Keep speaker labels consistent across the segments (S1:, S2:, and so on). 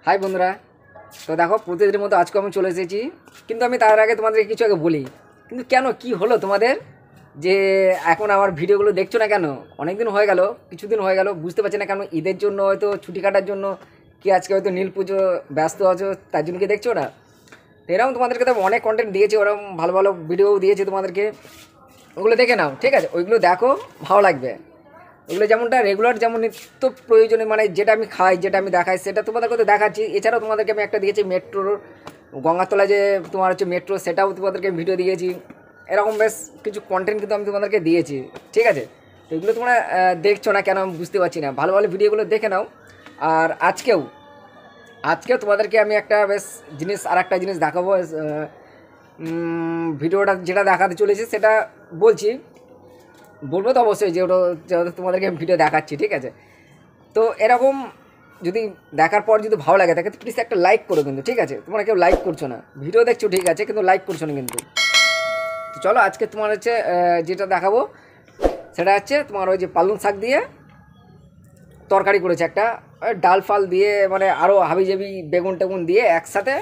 S1: High বন্ধুরা, তো দেখো প্রতিদিনের মতো আজকে আমি চলে এসেছি। কিন্তু আমি তার আগে তোমাদেরকে কিছু আগে বলি, কিন্তু কেন কি হলো তোমাদের যে এখন আমার ভিডিওগুলো দেখছো না কেন? অনেক দিন হয়ে গেল, কিছুদিন হয়ে গেল, বুঝতে পারছি না কেন। ঈদের জন্য হয়তো ছুটি কাটার জন্য কি আজকে হয়তো নীল পুজো ব্যস্ত আছো, তার জন্য কি দেখছো না? তো এরকম তোমাদেরকে তো অনেক কন্টেন্ট দিয়েছে, ওরকম ভালো ভালো ভিডিও দিয়েছে তোমাদেরকে, ওগুলো দেখে নাও, ঠিক আছে? ওইগুলো দেখো, ভালো লাগবে। ওগুলো যেমনটা রেগুলার যেমন নিত্য প্রয়োজনে, মানে যেটা আমি খাই, যেটা আমি দেখাই, সেটা তোমাদেরকে তো দেখাচ্ছি। এছাড়াও তোমাদেরকে আমি একটা দিয়েছি মেট্রোর, গঙ্গাতলা যে তোমার হচ্ছে মেট্রো, সেটাও তোমাদেরকে ভিডিও দিয়েছি। এরকম বেশ কিছু কন্টেন্ট কিন্তু আমি তোমাদেরকে দিয়েছি, ঠিক আছে? তো এগুলো তোমরা দেখছো না কেন আমি বুঝতে পারছি না। ভালো ভালো ভিডিওগুলো দেখে নাও। আর আজকেও তোমাদেরকে আমি একটা বেশ জিনিস, আর একটা জিনিস দেখাবো। ভিডিওটা যেটা দেখাতে চলেছে সেটা বলবো তো অবশ্যই, যেহেতু তোমাদেরকে ভিডিও দেখাচ্ছি, ঠিক আছে? তো এরকম যদি দেখার পর যদি ভালো লাগে তাকে প্লিজ একটা লাইক করো কিন্তু, ঠিক আছে? তোমরা কেউ লাইক করছো না, ভিডিও দেখছো ঠিক আছে, কিন্তু লাইক করছো না কিন্তু। তো চলো আজকে তোমার হচ্ছে যেটা দেখাবো সেটা হচ্ছে তোমার ওই যে পালং শাক দিয়ে তরকারি করেছে একটা, ডাল ফাল দিয়ে, মানে আরও হাবিজাবি বেগুন টেগুন দিয়ে একসাথে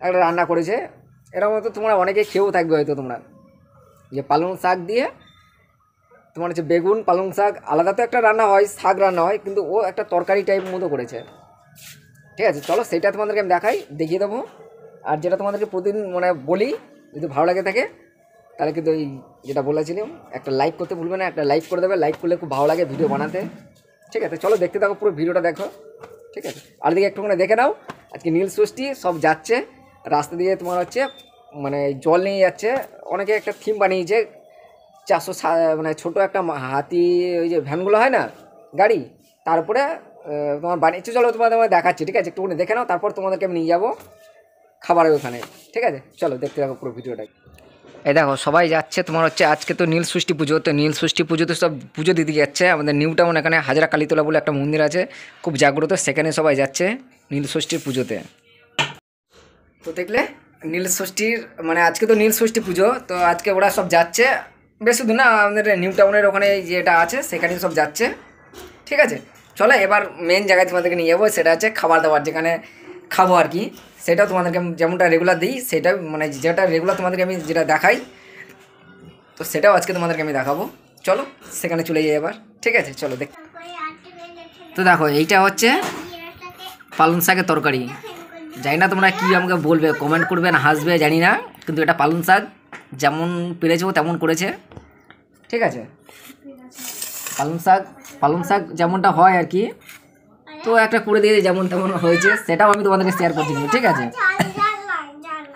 S1: একটা রান্না করেছে। এরকম হয়তো তোমরা অনেকে খেয়েও থাকবে হয়তো তোমরা, যে পালং শাক দিয়ে তোমার হচ্ছে বেগুন পালং শাক, আলাদা তো একটা রান্না হয়, শাক রান্না হয়, কিন্তু ও একটা তরকারি টাইপ মতো করেছে, ঠিক আছে? চলো সেটা তোমাদেরকে আমি দেখিয়ে দেবো। আর যেটা তোমাদেরকে প্রতিদিন মানে বলি, যদি ভালো লাগে থাকে তাহলে কিন্তু ওই যেটা বলেছিলাম, একটা লাইক করতে ভুলবে না, একটা লাইক করে দেবে। লাইক করলে খুব ভালো লাগে ভিডিও বানাতে, ঠিক আছে? চলো দেখতে থাকো, পুরো ভিডিওটা দেখো, ঠিক আছে? আর দিকে একটুখানি দেখে নাও, আজকে নীল ষষ্ঠী, সব যাচ্ছে রাস্তা দিয়ে, তোমার হচ্ছে মানে জল নিয়ে যাচ্ছে। অনেকে একটা থিম বানিয়েছে, 400 মানে ছোটো একটা হাতি, ওই যে ভ্যানগুলো হয় না গাড়ি, তারপরে তোমার বানিয়েছে। চলো তোমাদের দেখাচ্ছি, ঠিক আছে? একটুখানি দেখে নাও, তারপর তোমাদেরকে আমি নিয়ে যাবো খাবারের ওখানে, ঠিক আছে? চলো দেখতে থাকো পুরো ভিডিওটা। এই দেখো সবাই যাচ্ছে, তোমার হচ্ছে আজকে তো নীল ষষ্ঠী পুজো, তো নীল ষষ্ঠী পুজোতে সব পুজো দিতে যাচ্ছে। আমাদের নিউ টাউন এখানে হাজরা কালীতলা বলে একটা মন্দির আছে, খুব জাগ্রত, সেখানে সবাই যাচ্ছে নীল ষষ্ঠীর পুজোতে। তো দেখলে নীল ষষ্ঠীর মানে আজকে তো নীল ষষ্ঠী পুজো, তো আজকে ওরা সব যাচ্ছে। বেশি দূর না, আমাদের নিউ টাউনের ওখানে যেটা আছে সেখানেই সব যাচ্ছে, ঠিক আছে? চলো এবার মেন জায়গায় তোমাদেরকে নিয়ে যাবো, সেটা হচ্ছে খাবার দাবার, যেখানে খাবো আর কি। সেটাও তোমাদেরকে যেমনটা রেগুলার দিই, সেটা মানে যেটা রেগুলার তোমাদেরকে আমি যেটা দেখাই, তো সেটাও আজকে তোমাদেরকে আমি দেখাবো। চলো সেখানে চলে যাই এবার, ঠিক আছে? চলো দেখ। তো দেখো এইটা হচ্ছে পালং শাকের তরকারি। জানি না তোমরা কী আমাকে বলবে, কমেন্ট করবে না হাসবে জানি না, কিন্তু এটা পালং শাক যেমন পেরেছে ও তেমন করেছে, ঠিক আছে? পালং শাক যেমনটা হয় আর কি, তো একটা করে দিয়ে যেমন তেমন হয়েছে, সেটাও আমি তোমাদেরকে শেয়ার করছি, ঠিক আছে?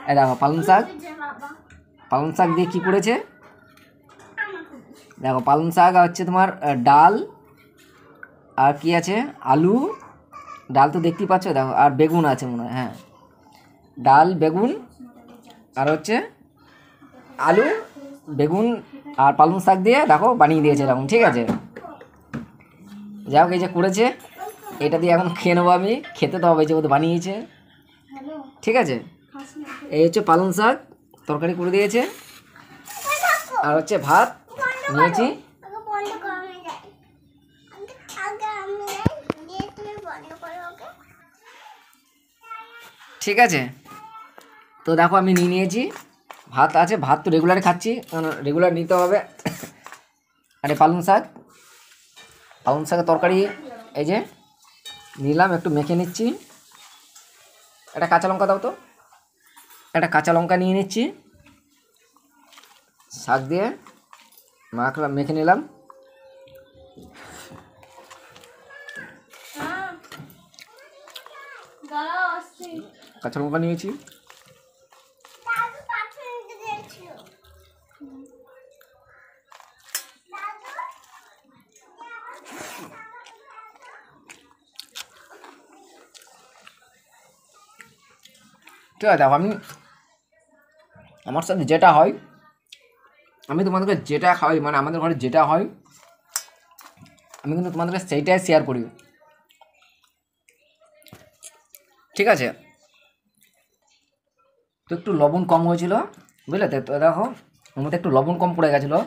S1: এই দেখো পালং শাক দিয়ে কী করেছে, দেখো পালং শাক হচ্ছে তোমার ডাল, আর কি আছে, আলু, ডাল তো দেখতেই পাচ্ছ, দেখো, আর বেগুন আছে মনে হয়, হ্যাঁ, ডাল বেগুন আর হচ্ছে আলু বেগুন আর পালং শাক দিয়ে দেখো বানিয়ে দিয়েছে এরকম, ঠিক আছে? যাই হোক, এই যে করেছে, এটা দিয়ে এখন খেয়ে নেবো আমি, খেতে তো হবে যেহেতু বানিয়েছে, ঠিক আছে? এই হচ্ছে পালং শাক তরকারি করে দিয়েছে, আর হচ্ছে ভাত নিয়েছি, ঠিক আছে? তো দেখো আমি নিয়ে নিয়েছি, ভাত আছে, ভাত তো রেগুলার খাচ্ছি, কারণ রেগুলার নিতে হবে। আরে পালং শাকের তরকারি এই যে নিলাম, একটু মেখে নিচ্ছি। একটা কাঁচা লঙ্কা দাও তো, একটা কাঁচা লঙ্কা নিয়ে নিচ্ছি, শাক দিয়ে মেখে নিলাম। কাঁচা লঙ্কা নিয়েছি, ঠিক আছে? দেখো আমি আমার সাথে যেটা হয়, আমি তোমাদেরকে যেটা খাওয়াই, মানে আমাদের ঘরে যেটা হয় আমি কিন্তু তোমাদেরকে সেইটাই শেয়ার করি, ঠিক আছে? তো একটু লবণ কম হয়েছিল, বুঝলে তো? দেখো ওর মধ্যে একটু লবণ কম পড়ে গেছিলো,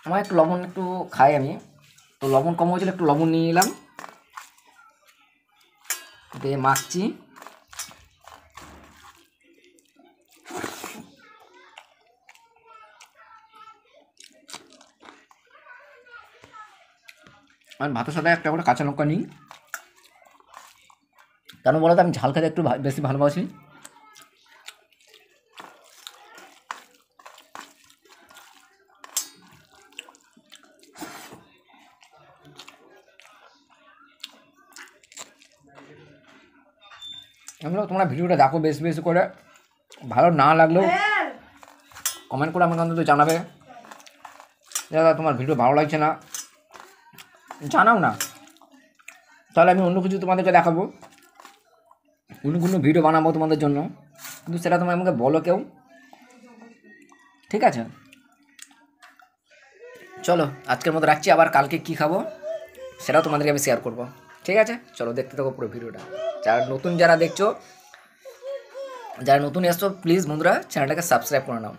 S1: আমার একটু লবণ একটু খাই আমি, তো লবণ কম হয়েছিল, একটু লবণ নিয়ে নিলাম, দিয়ে মাখছি। আর ভাতের সাথে একটা করে কাঁচা লঙ্কা নিই, কেন বলো তো আমি ঝাল খেতে একটু বেশি ভালোবাসি। আমি তোমরা ভিডিওটা দেখো বেশি বেশি করে, ভালো না লাগলেও কমেন্ট করে আমাকে অন্তত জানাবে দাদা তোমার ভিডিও ভালো লাগছে না, জানাও না, তাহলে আমি অন্য কিছু তোমাদেরকে দেখাবো, অন্য কোনো ভিডিও বানাবো তোমাদের জন্য, কিন্তু সেটা তোমরা আমাকে বলো কেউ, ঠিক আছে? চলো আজকের মতো রাখছি, আবার কালকে কী খাবো সেটাও তোমাদেরকে আমি শেয়ার করবো, ঠিক আছে? চলো দেখতে থাকো পুরো ভিডিওটা। যারা নতুন দেখছো, যারা নতুন এসছো প্লিজ বন্ধুরা চ্যানেলটাকে সাবস্ক্রাইব করে নাও।